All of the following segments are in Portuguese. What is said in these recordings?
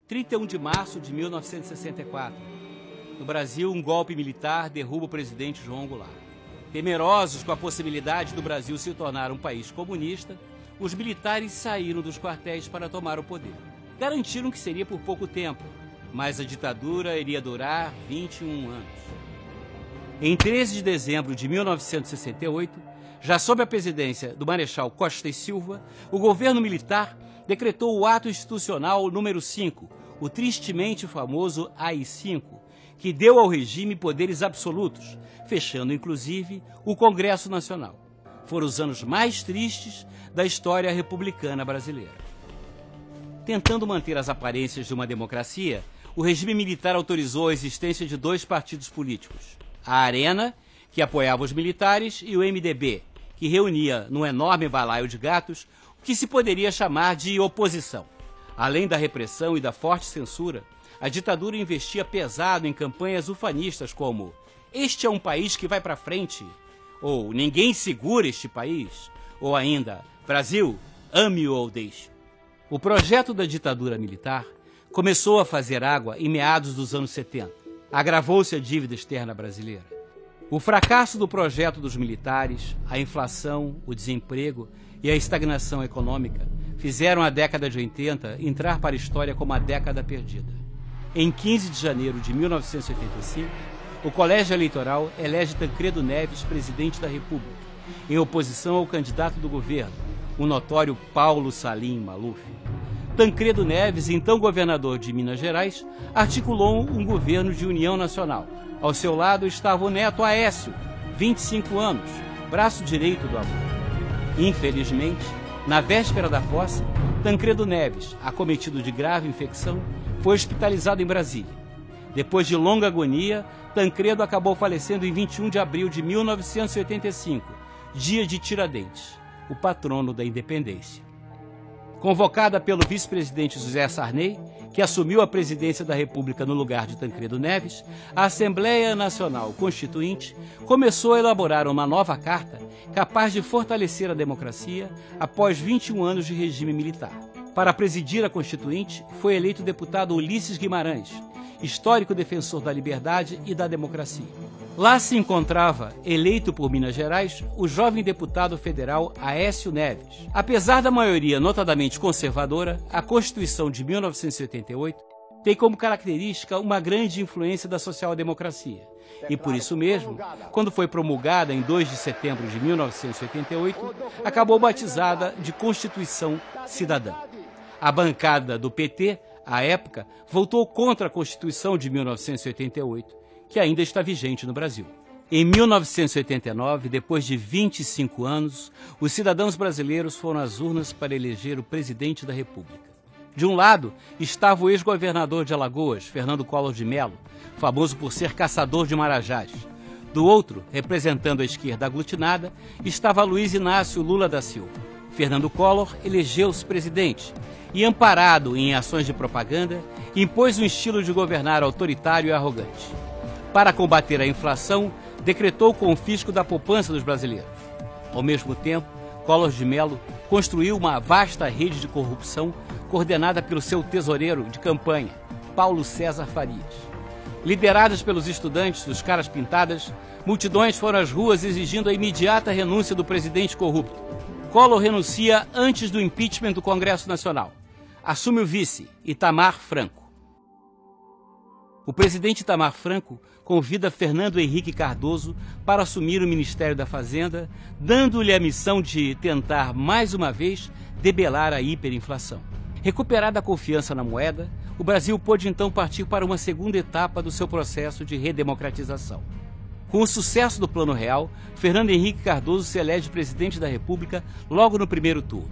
31 de março de 1964. No Brasil, um golpe militar derruba o presidente João Goulart. Temerosos com a possibilidade do Brasil se tornar um país comunista, os militares saíram dos quartéis para tomar o poder. Garantiram que seria por pouco tempo, mas a ditadura iria durar 21 anos. Em 13 de dezembro de 1968, já sob a presidência do Marechal Costa e Silva, o governo militar decretou o Ato Institucional número 5, o tristemente famoso AI-5, que deu ao regime poderes absolutos, fechando inclusive o Congresso Nacional. Foram os anos mais tristes da história republicana brasileira. Tentando manter as aparências de uma democracia, o regime militar autorizou a existência de dois partidos políticos: a Arena, que apoiava os militares, e o MDB, que reunia num enorme balaio de gatos o que se poderia chamar de oposição. Além da repressão e da forte censura, a ditadura investia pesado em campanhas ufanistas como "Este é um país que vai para frente", ou "Ninguém segura este país", ou ainda "Brasil, ame-o ou deixe". O projeto da ditadura militar começou a fazer água em meados dos anos 70. Agravou-se a dívida externa brasileira. O fracasso do projeto dos militares, a inflação, o desemprego e a estagnação econômica fizeram a década de 80 entrar para a história como a década perdida. Em 15 de janeiro de 1985, o Colégio Eleitoral elege Tancredo Neves presidente da República, em oposição ao candidato do governo, o notório Paulo Salim Maluf. Tancredo Neves, então governador de Minas Gerais, articulou um governo de união nacional. Ao seu lado estava o neto Aécio, 25 anos, braço direito do avô. Infelizmente, na véspera da posse, Tancredo Neves, acometido de grave infecção, foi hospitalizado em Brasília. Depois de longa agonia, Tancredo acabou falecendo em 21 de abril de 1985, dia de Tiradentes, o patrono da independência. Convocada pelo vice-presidente José Sarney, que assumiu a presidência da República no lugar de Tancredo Neves, a Assembleia Nacional Constituinte começou a elaborar uma nova carta capaz de fortalecer a democracia após 21 anos de regime militar. Para presidir a Constituinte, foi eleito o deputado Ulisses Guimarães, histórico defensor da liberdade e da democracia. Lá se encontrava, eleito por Minas Gerais, o jovem deputado federal Aécio Neves. Apesar da maioria notadamente conservadora, a Constituição de 1988 tem como característica uma grande influência da social-democracia. E por isso mesmo, quando foi promulgada em 2 de setembro de 1988, acabou batizada de Constituição Cidadã. A bancada do PT, à época, votou contra a Constituição de 1988, que ainda está vigente no Brasil. Em 1989, depois de 25 anos, os cidadãos brasileiros foram às urnas para eleger o presidente da República. De um lado estava o ex-governador de Alagoas, Fernando Collor de Mello, famoso por ser caçador de marajás. Do outro, representando a esquerda aglutinada, estava Luiz Inácio Lula da Silva. Fernando Collor elegeu-se presidente e, amparado em ações de propaganda, impôs um estilo de governar autoritário e arrogante. Para combater a inflação, decretou o confisco da poupança dos brasileiros. Ao mesmo tempo, Collor de Mello construiu uma vasta rede de corrupção coordenada pelo seu tesoureiro de campanha, Paulo César Farias. Lideradas pelos estudantes dos Caras Pintadas, multidões foram às ruas exigindo a imediata renúncia do presidente corrupto. Collor renuncia antes do impeachment do Congresso Nacional. Assume o vice, Itamar Franco. O presidente Itamar Franco convida Fernando Henrique Cardoso para assumir o Ministério da Fazenda, dando-lhe a missão de tentar, mais uma vez, debelar a hiperinflação. Recuperada a confiança na moeda, o Brasil pôde então partir para uma segunda etapa do seu processo de redemocratização. Com o sucesso do Plano Real, Fernando Henrique Cardoso se elege presidente da República logo no primeiro turno.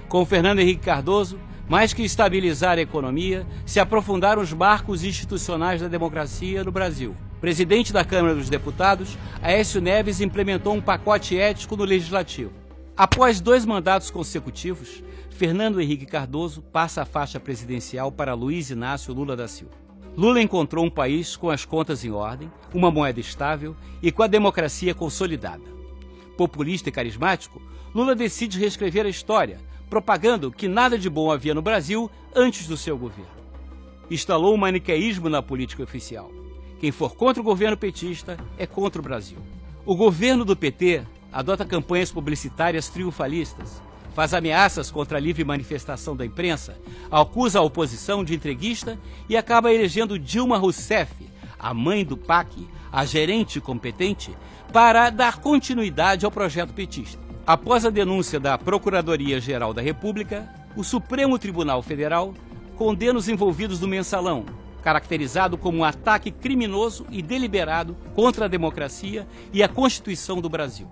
Com Fernando Henrique Cardoso, mais que estabilizar a economia, se aprofundaram os marcos institucionais da democracia no Brasil. Presidente da Câmara dos Deputados, Aécio Neves implementou um pacote ético no Legislativo. Após 2 mandatos consecutivos, Fernando Henrique Cardoso passa a faixa presidencial para Luiz Inácio Lula da Silva. Lula encontrou um país com as contas em ordem, uma moeda estável e com a democracia consolidada. Populista e carismático, Lula decide reescrever a história, propagando que nada de bom havia no Brasil antes do seu governo. instalou o maniqueísmo na política oficial. Quem for contra o governo petista é contra o Brasil. O governo do PT adota campanhas publicitárias triunfalistas, faz ameaças contra a livre manifestação da imprensa, acusa a oposição de entreguista e acaba elegendo Dilma Rousseff, a mãe do PAC, a gerente competente, para dar continuidade ao projeto petista. Após a denúncia da Procuradoria-Geral da República, o Supremo Tribunal Federal condena os envolvidos no mensalão, caracterizado como um ataque criminoso e deliberado contra a democracia e a Constituição do Brasil.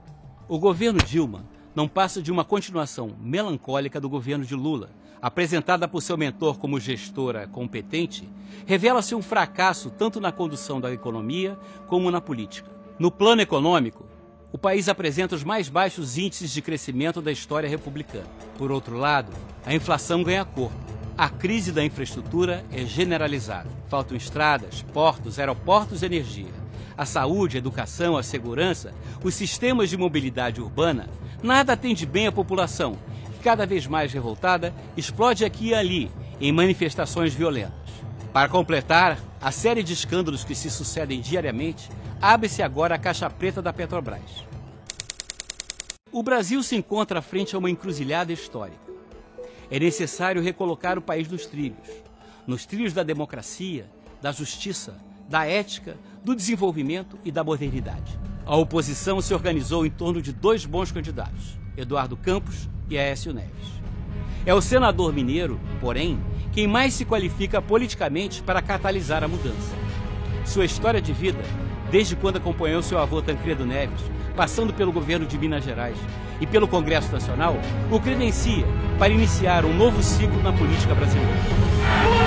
O governo Dilma não passa de uma continuação melancólica do governo de Lula. Apresentada por seu mentor como gestora competente, revela-se um fracasso tanto na condução da economia como na política. No plano econômico, o país apresenta os mais baixos índices de crescimento da história republicana. Por outro lado, a inflação ganha corpo. A crise da infraestrutura é generalizada. Faltam estradas, portos, aeroportos e energia. A saúde, a educação, a segurança, os sistemas de mobilidade urbana, nada atende bem a população, que cada vez mais revoltada, explode aqui e ali, em manifestações violentas. Para completar a série de escândalos que se sucedem diariamente, abre-se agora a caixa preta da Petrobras. O Brasil se encontra frente a uma encruzilhada histórica. É necessário recolocar o país nos trilhos da democracia, da justiça, da ética, do desenvolvimento e da modernidade. A oposição se organizou em torno de dois bons candidatos, Eduardo Campos e Aécio Neves. É o senador mineiro, porém, quem mais se qualifica politicamente para catalisar a mudança. Sua história de vida, desde quando acompanhou seu avô Tancredo Neves, passando pelo governo de Minas Gerais e pelo Congresso Nacional, o credencia para iniciar um novo ciclo na política brasileira.